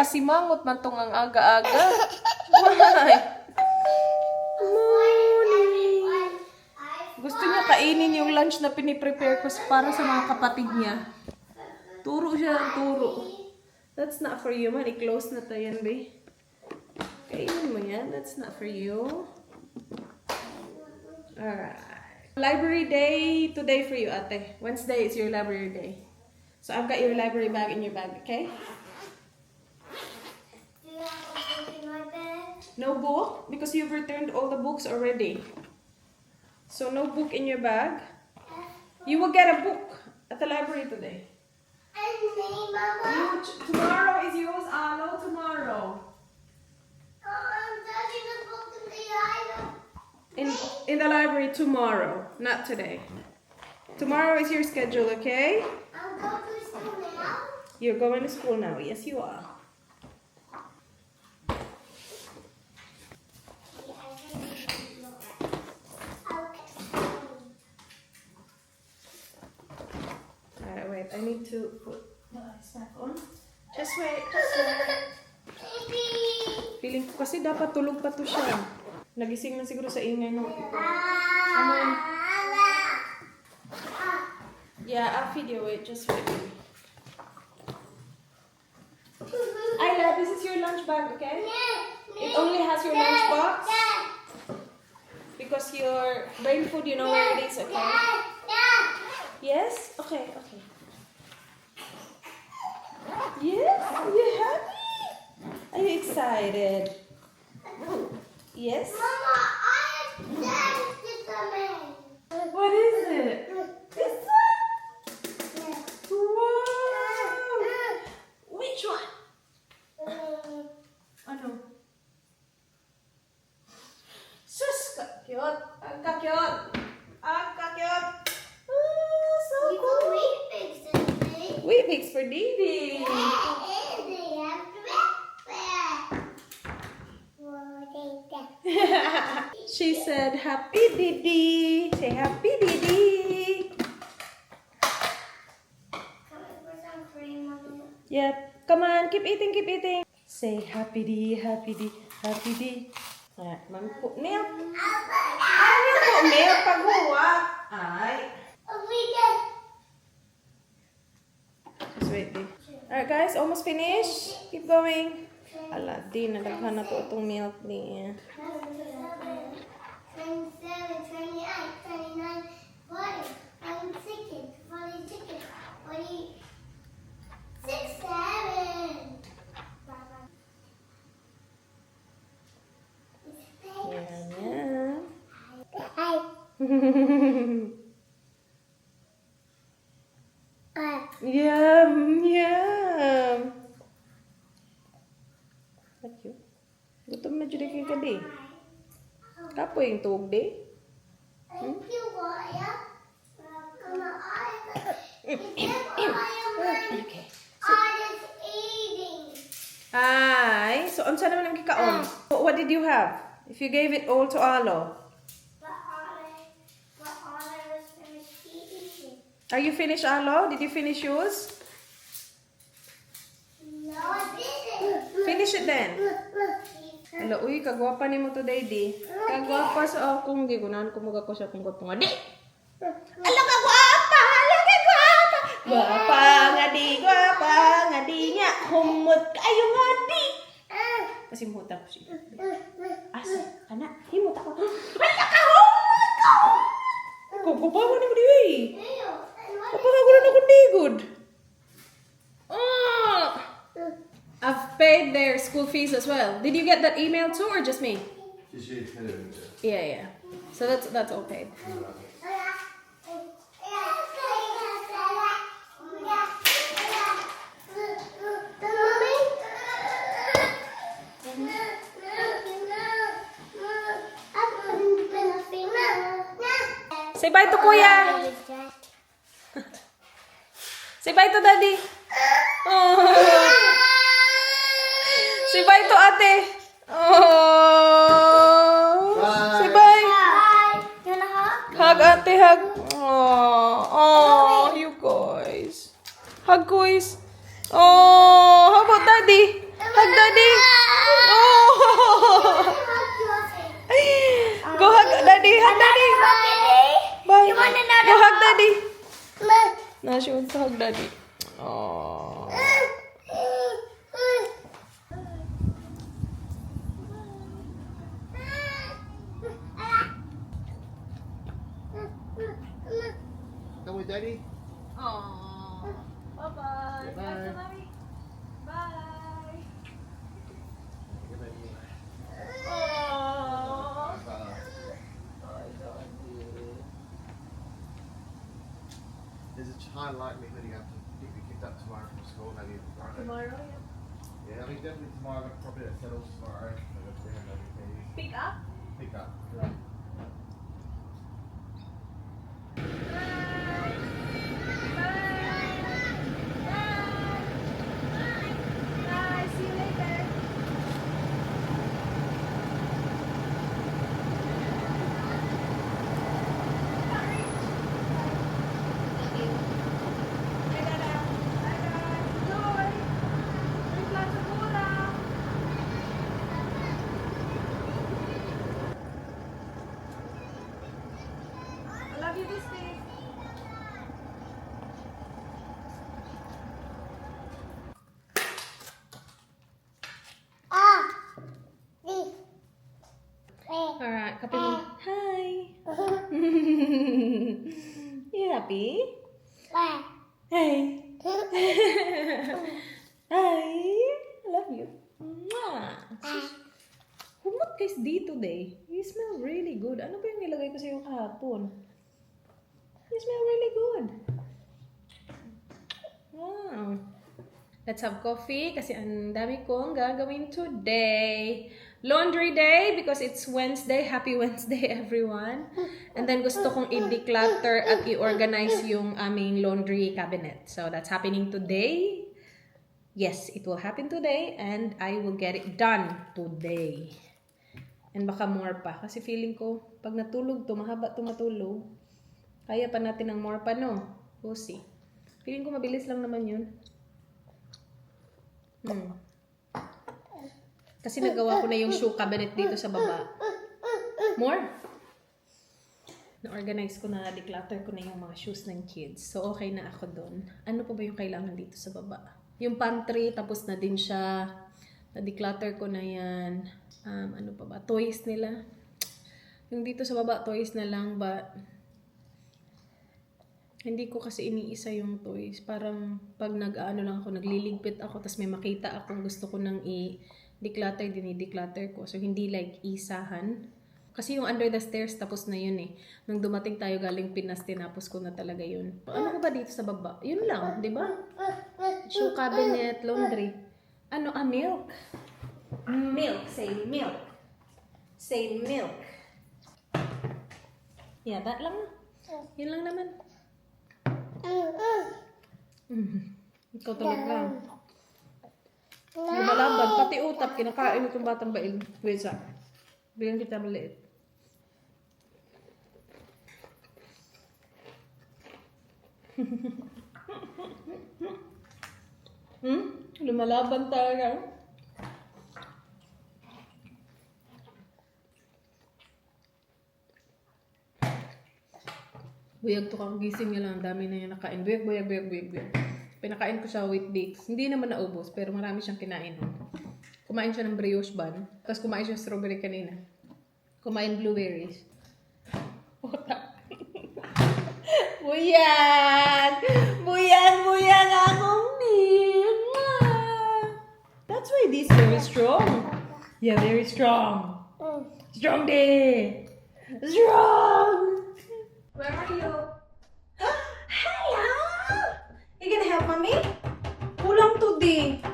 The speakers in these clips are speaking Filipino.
Pasimangot man tong ang aga-aga. Why? Morning. Gusto niya kainin yung lunch na piniprepare ko para sa mga kapatid niya. Turo siya ng turo. That's not for you man. I-close na to yan, babe. Kainin mo yan. That's not for you. Alright. Library day today for you, ate. Wednesday is your library day. So I've got your library bag in your bag, okay? Do you have a book in my bag? No book, because you've returned all the books already. So no book in your bag. You will get a book at the library today. And me, Mama. Tomorrow is yours, Arlo, tomorrow. I'm touching the book in the island. In the library tomorrow, not today. Tomorrow is your schedule, okay? I'm going to school now. You're going to school now. Yes, you are. Alright, wait. I need to put the ice back on. Just wait. Just wait. Baby. Feeling ko kasi dapat tulog pa to siya. Nagising na siguro sa ingay ng... Yeah, I'll feed you. Wait, just wait. Ayla, this is your lunch bag, okay? It only has your lunch box. Because your brain food, you know where it is, okay? Yes? Okay, okay. Yes? Are you happy? Are you excited? Yes? Mama, I have danced something. What is it? This one? Wow! Which one? Ano? Sus! Cute! Ang ka-cute! Ang ka-cute! Oh, so You cool! got wheat bix in me. Wheat Bix for Didi! And they have breakfast. She said, Happy Didi! Say Happy Didi! Can we put some cream on it? Yep. Come on, keep eating, keep eating. Say Happy Didi, Happy Didi, Happy Didi. Alright, mami po. Milk! Ayaw po, milk paghuwak! Ay! Just wait, babe. Alright guys, almost finished. Keep going. Ala, di nadaghan na to itong milk niya. 27, 28, 29, 40, 46, 46, 47. Yan, yan. Yum, yum. Thank you. Gutom na dyan ka di. Kapo yung tuog di. Thank you, Waya. Okay. I is eating. Ay, so unsa naman ang kikaon? What did you have? If you gave it all to Alo. But I was finished eating. Are you finished, Alo? Did you finish yours? No, I didn't. Finish it then. Alo, uy, kagwapa ni mo today, di. Kagwapa sa akong di. Gunahan ko mga ko sa akong gwapa nga, di. Alo, kagwapa! Alo, kagwapa! Gwapa nga di, gwapa nga di nga. Humot kayo nga di. Kasi muta ko siya. Asa, anak, himot ako. Hala ka, humot ka! Kagwapa ni mo di, uy. Kapagagulan ako digod. I've paid their school fees as well. Did you get that email too, or just me? Yeah, yeah. So that's all paid. Say bye to Kuya. Say bye to Daddy. Oh. Say bye to Ate. Oh. Say bye. You wanna hug? Hug Ate, hug. Oh, you guys. Hug guys. Oh, how about Daddy? Hug daddy. Oh. Go hug daddy. Hug daddy. Bye. You want another Go hug hug? daddy. Ma. No, she wants to hug daddy. Oh. Come with daddy. Oh. Bye-bye. Bye. Mommy. Bye. Give it me. Oh. Bye. There's a high likelihood you have to get you kicked up tomorrow from school, maybe Friday. Tomorrow, Yeah, I mean definitely tomorrow. Probably that settles tomorrow. Maybe we have no keys. pick up. Pick up. Bye. See you later. I love you this day. Alright, kape mo. Hi. You happy? Hey. Hi. I love you. Mwah. Humot guys dito day. You smell really good. Ano ba yung nilagay ko sa iyo kahapon? You smell really good. Wow. Let's have coffee kasi ang dami kong gagawin today. Laundry day because it's Wednesday. Happy Wednesday, everyone. And then gusto kong i-declutter at i-organize yung aming laundry cabinet. So that's happening today. Yes, it will happen today and I will get it done today. And baka more pa. Kasi feeling ko, pag natulog to, mahaba to matulog, kaya pa natin ng more pa, no? We'll see. Feeling ko mabilis lang naman yun. Kasi nagawa ko na yung shoe cabinet dito sa baba. More? Na-organize ko na, declutter ko na yung mga shoes ng kids. So, okay na ako doon. Ano pa ba yung kailangan dito sa baba? Yung pantry, tapos na din siya. Na-declutter ko na yan. Ano pa ba? Toys nila. Yung dito sa baba, toys na lang. But, hindi ko kasi iniisa yung toys. Parang pag nag-ano lang ako, nagliligpit ako, tapos may makita ako, gusto ko nang i-declutter, dinideclutter ko. So, hindi like isahan. Kasi yung under the stairs, tapos na yun eh. Nung dumating tayo galing Pinas, tinapos ko na talaga yun. Ano ko ba dito sa baba? Yun lang, di ba? Shoe cabinet, laundry. Ano? Milk. Milk. Say milk. Say milk. Yeah, that lang. Yun lang naman. Ikaw talaga. Lumalaban. Pati utap, kinakain itong batang bail. Wait, sa. Bilang kita maliit. Lumalaban talaga. Buyag to kang gising niya lang. Dami na yung nakain. Buyag. Pinakain ko siya with dates. Hindi naman naubos, pero marami siyang kinain. Kumain siya ng brioche bun. Tapos kumain siya ng strawberry kanina. Kumain blueberries. Buyag akong milk. That's why this is very strong. Yeah, very strong. Strong day. Strong. Where are you? Hello! You gonna help mommy? Kulang today.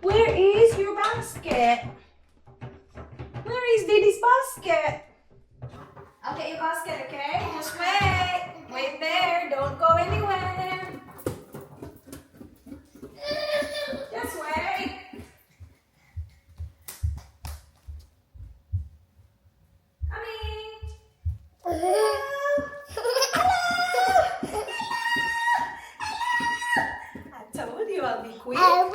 Where is your basket? Where is Diddy's basket? I'll get your basket, okay? Just wait. Wait there. Don't go anywhere. Just wait. Coming. I told you I'll be quick. Hello.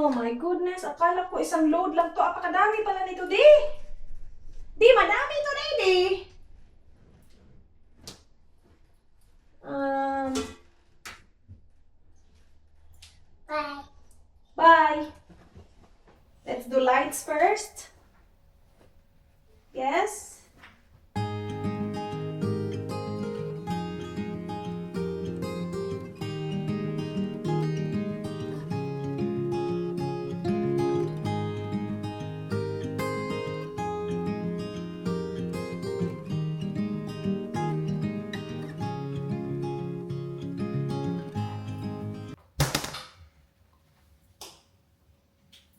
Oh my goodness, akala ko isang load lang to. Apakadami pala nito, di. Di, madami to, di. Bye. Bye. Let's do lights first. Yes.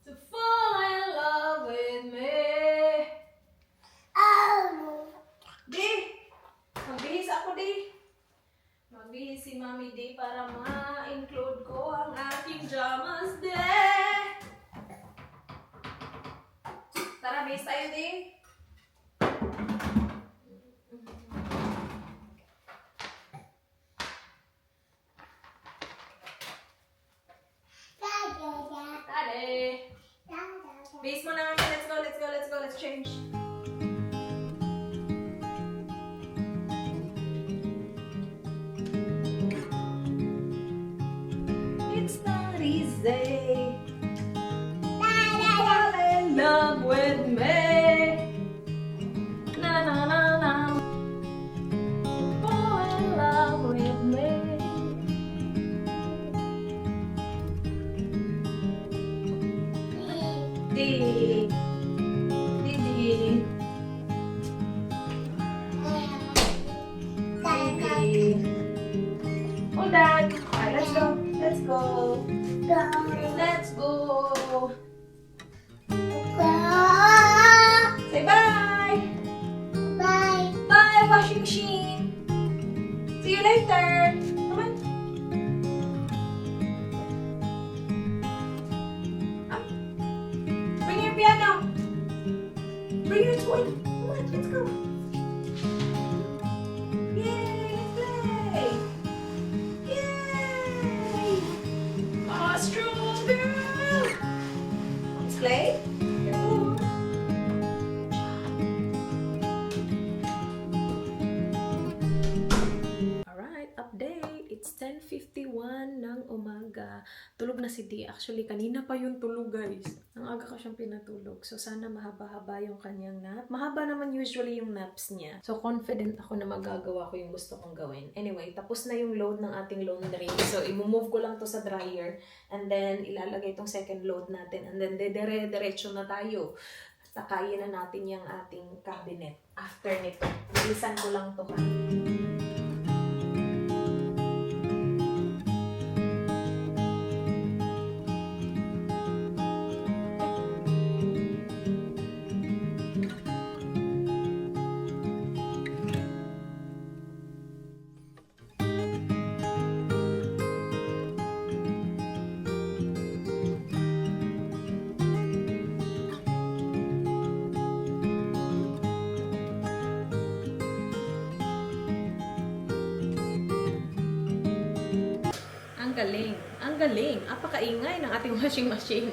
To fall in love with me. Oh. Di, magbihis ako, Di. Magbihis si Mami Di para ma-include ko ang aking jamas, Di. Tara, bihis tayo, Di. Da, da, da. Dali. Da, da, da. Bihis mo na, Mami. Let's go, let's go, let's go. Let's change. It's not easy. Fall in love with me. Na na na na. Fall in love with me. Di. Di di. Di. Hold on. Alright, let's go. Let's go. Let's go. Say bye. Bye. Bye, washing machine. See you later. Come on. Up. Bring your piano. Bring your toy. Come on, let's go. Yay, let's play. Yay. Ah, strong girl. Let's play. Careful. Alright, update. It's 10:51 ng umaga. Tulog na si Di. Actually, kanina pa yung tulog, guys. Ang aga ko siyang pinatulog. So, sana mahaba-haba yung kanyang nap. Mahaba naman usually yung naps niya. So, confident ako na magagawa ko yung gusto kong gawin. Anyway, tapos na yung load ng ating laundry. So, i-move ko lang to sa dryer. And then, ilalagay itong second load natin. And then, dedere-derecho na tayo. Sakayin na natin yung ating cabinet. After nito, bilisan ko lang to, ha. Ang galing. Apakaingay ng ating washing machine.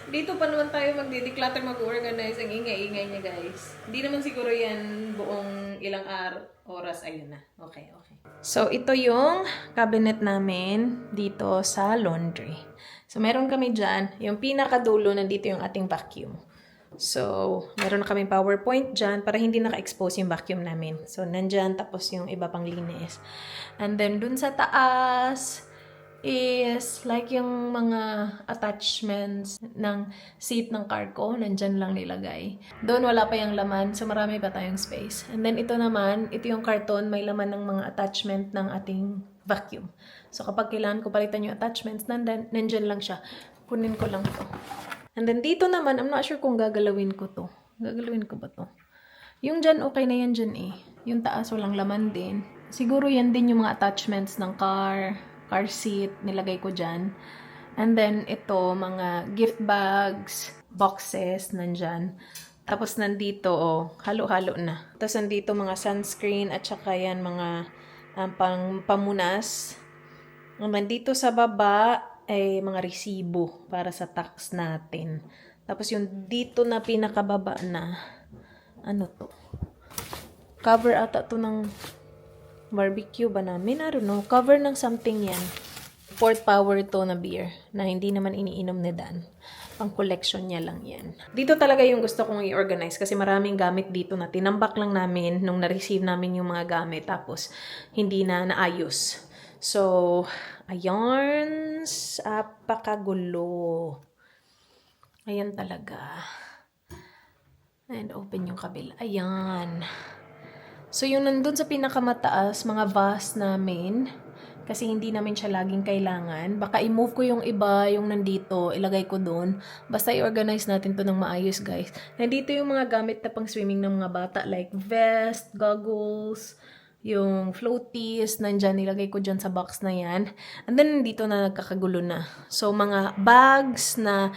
Dito pa naman tayo magdi-declutter, mag-organize. Ang ingay-ingay niya, guys. Hindi naman siguro yan buong ilang oras. Ayun na. Okay. So, ito yung cabinet namin dito sa laundry. So, meron kami dyan. Yung pinakadulo, nandito yung ating vacuum. So, meron na kaming PowerPoint dyan para hindi naka-expose yung vacuum namin. So, nandyan. Tapos yung iba pang linis. And then, dun sa taas is like yung mga attachments ng seat ng car ko, nandyan lang nilagay. Doon wala pa yung laman, so marami pa tayong space. And then ito naman, ito yung karton, may laman ng mga attachment ng ating vacuum. So kapag kailangan ko palitan yung attachments, nandyan lang siya. Kunin ko lang to. And then dito naman, I'm not sure kung gagalawin ko to. Gagalawin ko ba to? Yung dyan, okay na yan dyan eh. Yung taas, walang laman din. Siguro yan din yung mga attachments ng car seat, nilagay ko dyan. And then, ito, mga gift bags, boxes, nandyan. Tapos, nandito, halo-halo na. Tapos, nandito, mga sunscreen, at saka yan, mga pamunas. Nandito sa baba, ay mga resibo para sa tax natin. Tapos yung dito na pinakababa na, ano to? Cover ata to ng barbecue ba namin? I don't know. Cover ng something yan. Port Power to na beer na hindi naman iniinom ni Dan. Pang collection niya lang yan. Dito talaga yung gusto kong i-organize kasi maraming gamit dito na tinambak lang namin nung na-receive namin yung mga gamit tapos hindi na naayos. So, ayun, apakagulo. Ayan talaga. And open yung kabila. Ayan. So, yung nandun sa pinakamataas, mga vase namin, kasi hindi namin siya laging kailangan. Baka i-move ko yung iba, yung nandito, ilagay ko doon. Basta i-organize natin to ng maayos, guys. Nandito yung mga gamit na pang swimming ng mga bata, like vest, goggles, yung floaties, nandyan, nilagay ko dyan sa box na yan. And then, nandito na nagkakagulo na. So, mga bags na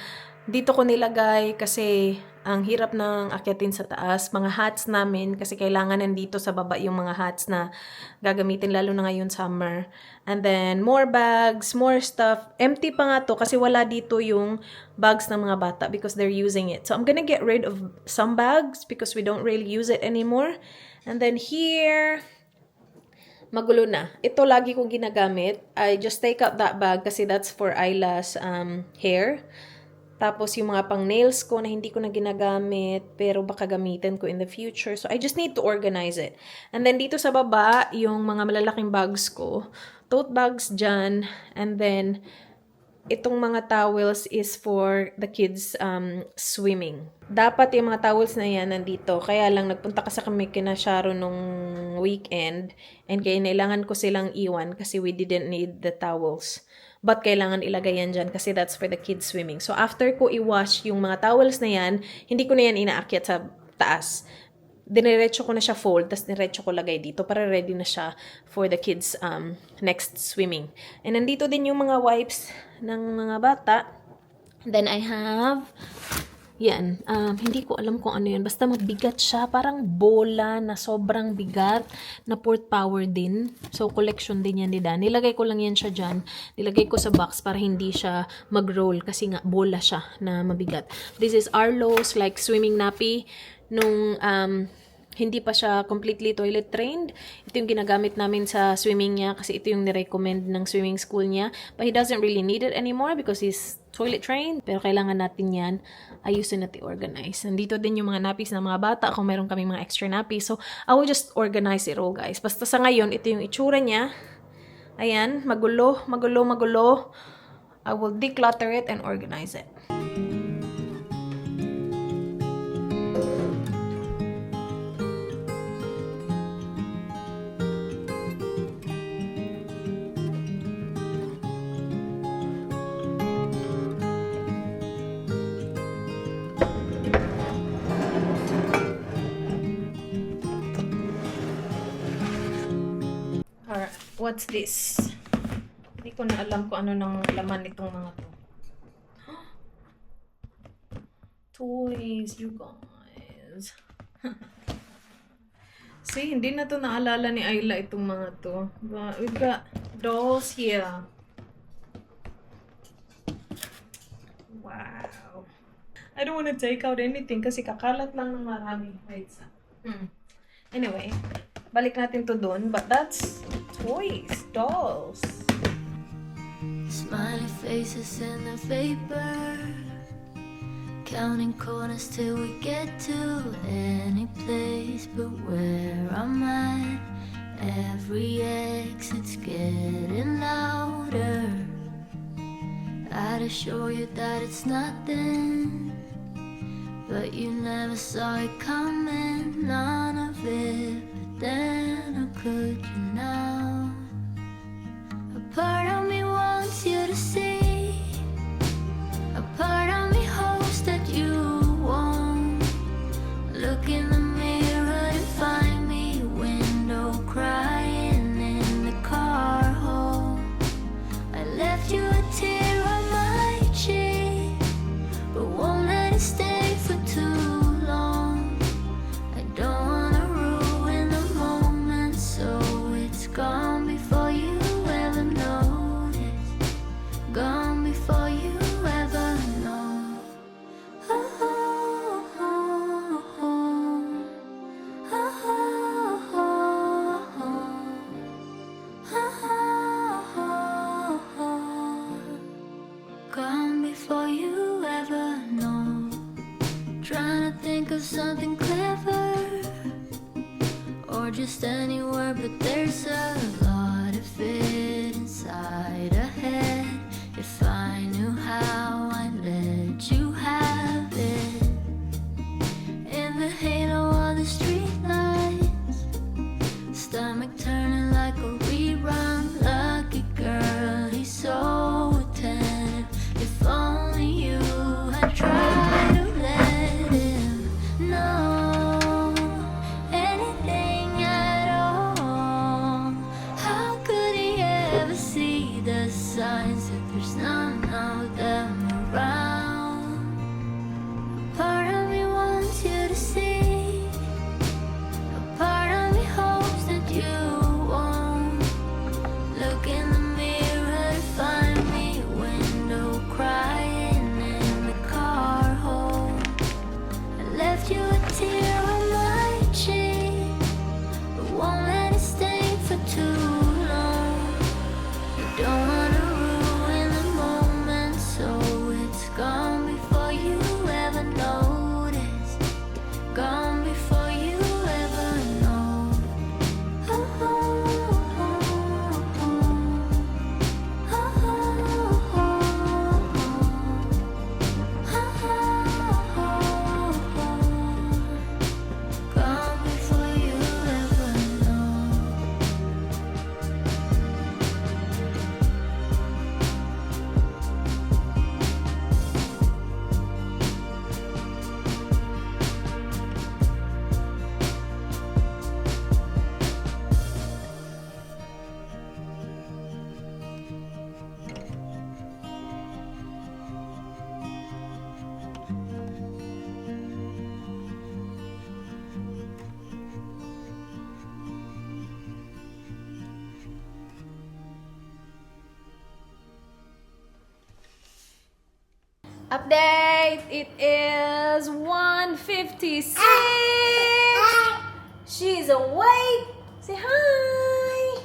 dito ko nilagay kasi ang hirap ng akyatin sa taas. Mga hats namin kasi kailangan nandito sa baba yung mga hats na gagamitin lalo na ngayon summer. And then more bags, more stuff. Empty pa nga to kasi wala dito yung bags ng mga bata because they're using it. So I'm gonna get rid of some bags because we don't really use it anymore. And then here, magulo na. Ito lagi kong ginagamit. I just take out that bag kasi that's for Isla's hair. Tapos yung mga pang nails ko na hindi ko na ginagamit pero baka gamitin ko in the future. So I just need to organize it. And then dito sa baba, yung mga malalaking bags ko. Tote bags dyan. And then itong mga towels is for the kids swimming. Dapat yung mga towels na yan nandito. Kaya lang nagpunta kasi kami kina Sharon nung weekend. And kaya kailangan ko silang iwan kasi we didn't need the towels. But kailangan ilagay yan dyan kasi that's for the kids swimming. So after ko i-wash yung mga towels na yan, hindi ko na yan inaakyat sa taas. Diniretso ko na siya fold, tapos diretso ko lagay dito para ready na siya for the kids next swimming. And nandito din yung mga wipes ng mga bata. Then I have, yan, hindi ko alam kung ano yun. Basta mabigat siya, parang bola na sobrang bigat na Port Power din. So collection din yan ni Dan. Nilagay ko lang yan siya dyan. Nilagay ko sa box para hindi siya mag-roll kasi nga bola siya na mabigat. This is Arlo's like swimming nappy. Nung hindi pa siya completely toilet trained. Ito yung ginagamit namin sa swimming niya kasi ito yung nirecommend ng swimming school niya. But he doesn't really need it anymore because he's toilet trained. Pero kailangan natin yan ayusin at i-organize. Nandito din yung mga nappies ng mga bata kung meron kami mga extra nappies. So, I will just organize it all, guys. Basta sa ngayon, ito yung itsura niya. Ayan, magulo, magulo, magulo. I will declutter it and organize it. What's this? Hindi ko na alam kung ano nang laman nitong mga to. Toys, you guys. See, hindi na to naalala ni Ayla itong mga to. But we've got dolls here. Wow. I don't want to take out anything kasi kakalat lang ng marami. Wait, Anyway, balik natin to doon. But that's toys, dolls. Smiley faces in the vapor, counting corners till we get to any place but where I'm at. Every exit's getting louder. I'd assure you that it's nothing, but you never saw it coming, none of it. But then how could you now? A part of me wants you to see, a part of me hopes that you won't look in the mirror and find me window crying in the car home. I left you a tear on my cheek, but won't let it stay for too long. I don't wanna ruin the moment, so it's gone before you ever notice. signs that there's none of them around. Part of me wants you to see. A part of me hopes that you won't. Look in the mirror to find me. Window crying in the car home. I left you a tear on my cheek, but won't let it stay for too long. You don't wanna ruin the moment, so it's gone before you ever notice. Gone before you ever know. Oh, oh, oh, oh. Oh, oh, oh, oh. Gone before you ever know. Update! It is 1:56. She's awake. Say hi.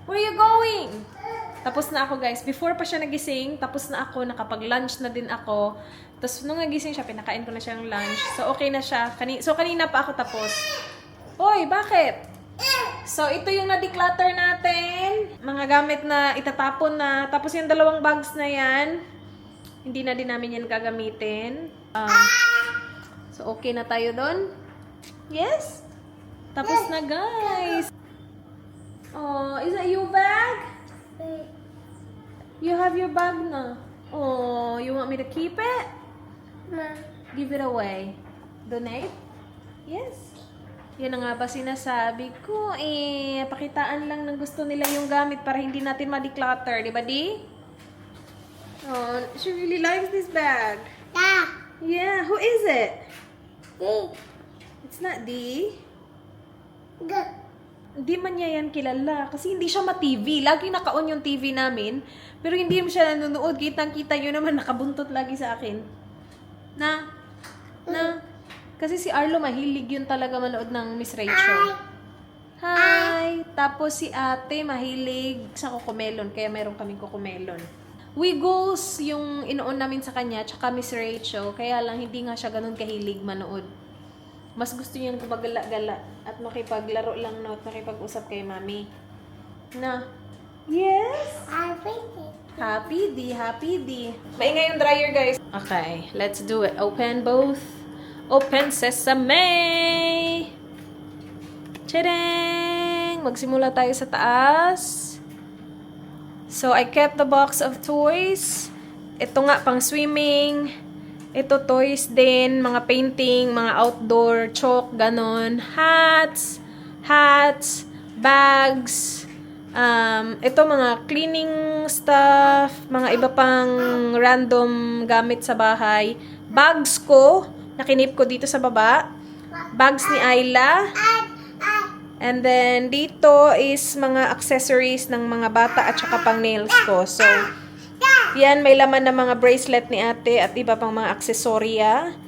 Where are you going? Tapos na ako, guys. Before pa siya nagising, tapos na ako. Nakapag-lunch na din ako. Tapos nung nagising siya, pinakain ko na siya ng lunch. So, okay na siya. So, kanina pa ako tapos. Hoy, bakit? So, ito yung na-declutter natin. Mga gamit na itatapon na. Tapos yung 2 bags na yan, hindi na din namin yan gagamitin. So, okay na tayo doon. Yes? Tapos na, guys. Oh, is that your bag? You have your bag na. Oh, you want me to keep it? Give it away. Donate? Yes. Yan na nga ba sinasabi ko. Pakitaan lang ng gusto nila yung gamit para hindi natin ma-declutter. Di ba, Di? Oh, she really likes this bag. Yeah, who is it? It's not D. Hindi man niya yan kilala. Kasi hindi siya ma-TV. Lagi naka-on yung TV namin. Pero hindi mo siya nanonood. Kitang-kita yun naman. Nakabuntot lagi sa akin. Na. Kasi si Arlo mahilig yun talaga manood ng Miss Rachel. Hi! Tapos si ate mahilig sa Cocomelon. Kaya meron kaming Cocomelon. Wiggles yung inoon namin sa kanya, tsaka Miss Rachel. Kaya lang hindi nga siya ganun kahilig manood. Mas gusto niyang gumagala-gala at makipaglaro lang at makipag-usap kay mami. Na? Yes? Happy D. Maingay yung dryer, guys. Okay, let's do it. Open both. Open sesame! Tadang! Magsimula tayo sa taas. So, I kept the box of toys. Ito nga, pang swimming. Ito, toys din. Mga painting, mga outdoor, chalk, ganon. Hats, bags. Ito, mga cleaning stuff. Mga iba pang random gamit sa bahay. Bags ko, nakinip ko dito sa baba. Bags ni Ayla. And then, dito is mga accessories ng mga bata at saka pang nails ko. So, yan, may laman na mga bracelet ni ate at iba pang mga aksesorya.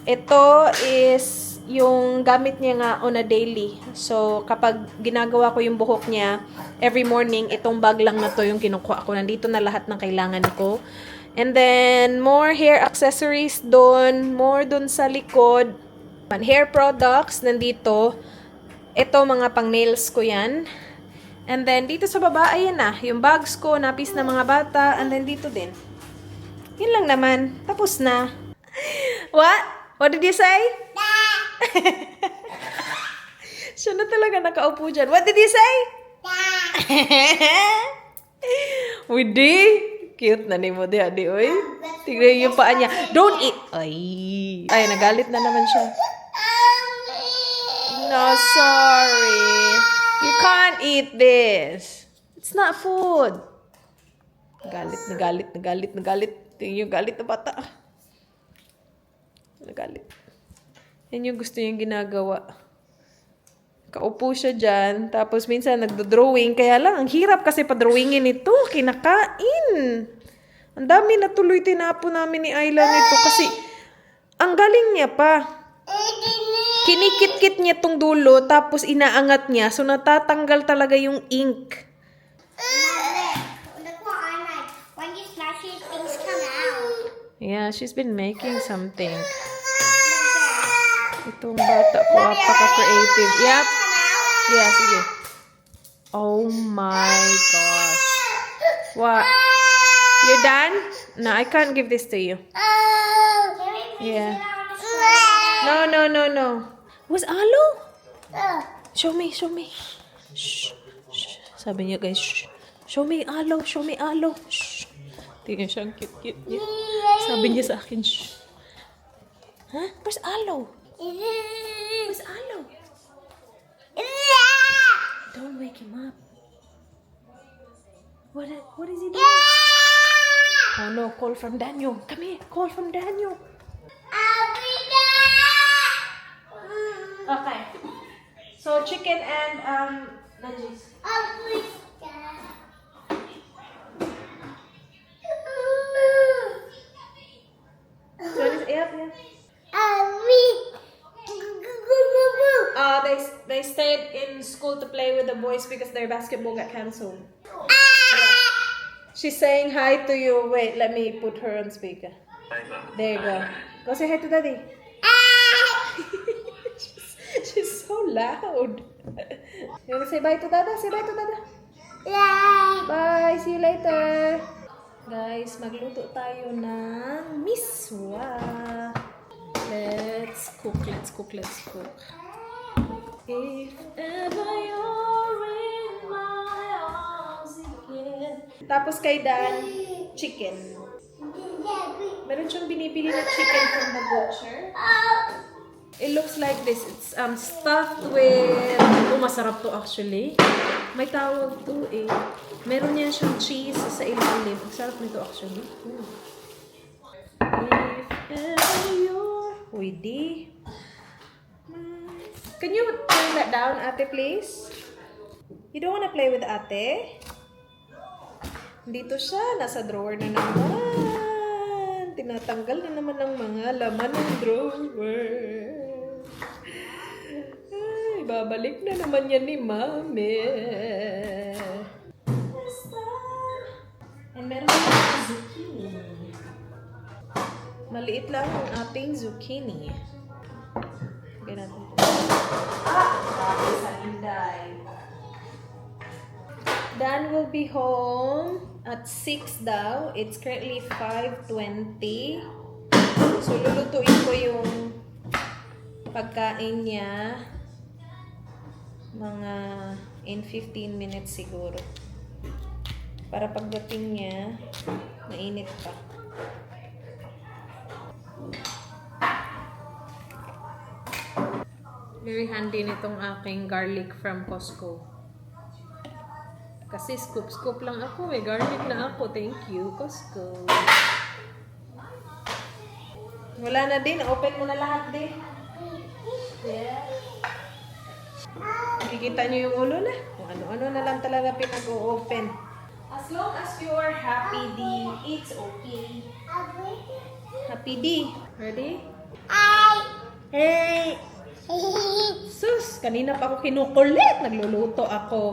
Ito is yung gamit niya nga on a daily. So, kapag ginagawa ko yung buhok niya, every morning, itong bag lang na to yung kinukuha ko. Nandito na lahat ng kailangan ko. And then, more hair accessories doon. More doon sa likod. Hair products, nandito. Ito, mga pang-nails ko yan. And then, dito sa baba, ayan na. Yung bags ko, napis na mga bata. And then, dito din. Yun lang naman. Tapos na. What? What did you say? Siya na talaga nakaupo dyan. What did you say? Widi? Cute na ni mo di, adi, oy. Tignan yung paa niya. Don't eat. Ay, nagalit na naman siya. No, sorry. You can't eat this. It's not food. Galit na galit na galit na galit. Tingin yung galit na bata. Nagalit. Yan yung gusto niyang ginagawa. Kaupo siya dyan. Tapos minsan nagdo-drawing. Kaya lang, ang hirap kasi pa-drawingin ito. Kinakain. Ang dami na tuloy tinapo namin ni Ayla nito. Kasi, ang galing niya pa. Kinikit-kit niya tong dulo. Tapos inaangat niya. So, natatanggal talaga yung ink. Look what I made. When you smash it, things come out. Yeah, she's been making something. Itong bata ko, apaka-creative. Yep. Yeah, sige. Oh my gosh. What? You're done? No, I can't give this to you. Yeah. No. Was Alo? Show me. Shh. Sabi niya guys, shh. Show me Alo. Shh. Tingnan siya, ang cute niya. Sabi niya sa akin, shh. Huh? Where's Alo? Where's Alo? Don't wake him up. What is he doing? Oh no, call from Daniel. Come here, call from Daniel. Okay. So chicken and veggies. So yep. They stayed in school to play with the boys because their basketball got cancelled. Yeah. She's saying hi to you. Wait, let me put her on speaker. There you go. Go say hi to Daddy. she's so loud. You want to say bye to Dada? Say bye to Dada. Bye. See you later. Guys, magluto tayo ng miswa. Let's cook. If ever you're in my arms again. Tapos kay Dan, chicken. Meron siyang binibili na chicken from the butcher. It looks like this. It's stuffed with... Oh, masarap to actually. May tawag to eh. Meron yan siyang cheese sa ilalim. Ang sarap nito actually. If ever you're... Uy, di. Can you turn that down, ate, please? You don't wanna play with ate? Dito siya. Nasa drawer na naman. Tinatanggal na naman ng mga laman ng drawer. Ay, babalik na naman yan ni Mami. And meron ng zucchini. Maliit lang ang ating zucchini. Okay natin. Sa Inday. Dan will be home at 6 daw. It's currently 5:20. So, lulutuin ko yung pagkain niya mga in 15 minutes siguro. Para pagdating niya, mainit pa. Very handy nitong aking garlic from Costco. Kasi scoop lang ako. May garlic na ako. Thank you, Costco. Wala na din. Open mo na lahat din. Yeah. Nakikita niyo yung ulo na? Kung ano-ano na lang talaga pinag-o-open. As long as you are happy, D, it's okay. Happy D. Ready? Hey! Sus! Kanina pa ako kinukulit. Nagluluto ako.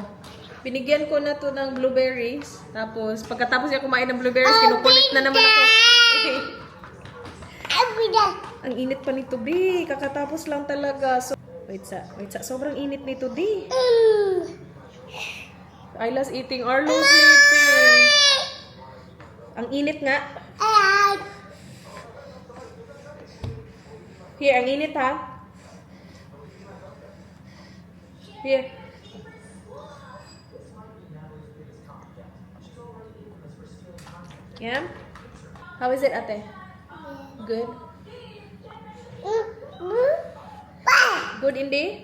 Binigyan ko na to ng blueberries. Tapos, pagkatapos niya kumain ng blueberries, kinukulit na naman ako. Ang init pa nito, B. Kakatapos lang talaga. So, wait sa. Sobrang init nito, D. Ayla's eating, Arlo's sleeping. Ang init nga. Here, ang init ha. Here. Yeah? How is it, ate? Good? Good, Indy?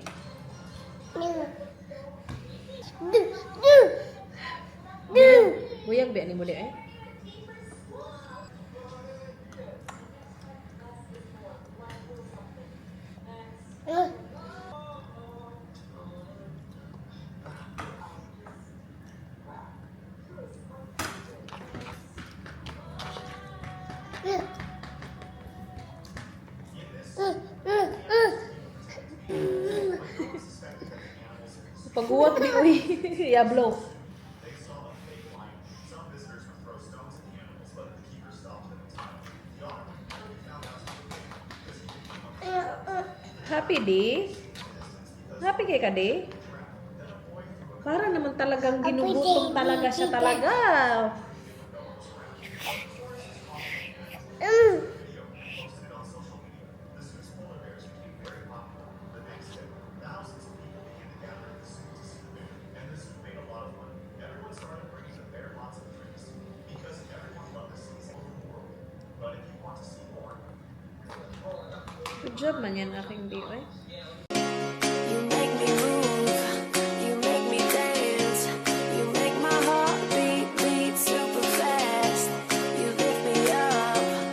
Good. Buyag ba ni mo di eh? Pagguwat di uy. Yablo. Happy di? Happy kay ka di? Para naman talagang ginugutom talaga siya talaga. Good job man yan aking di, eh.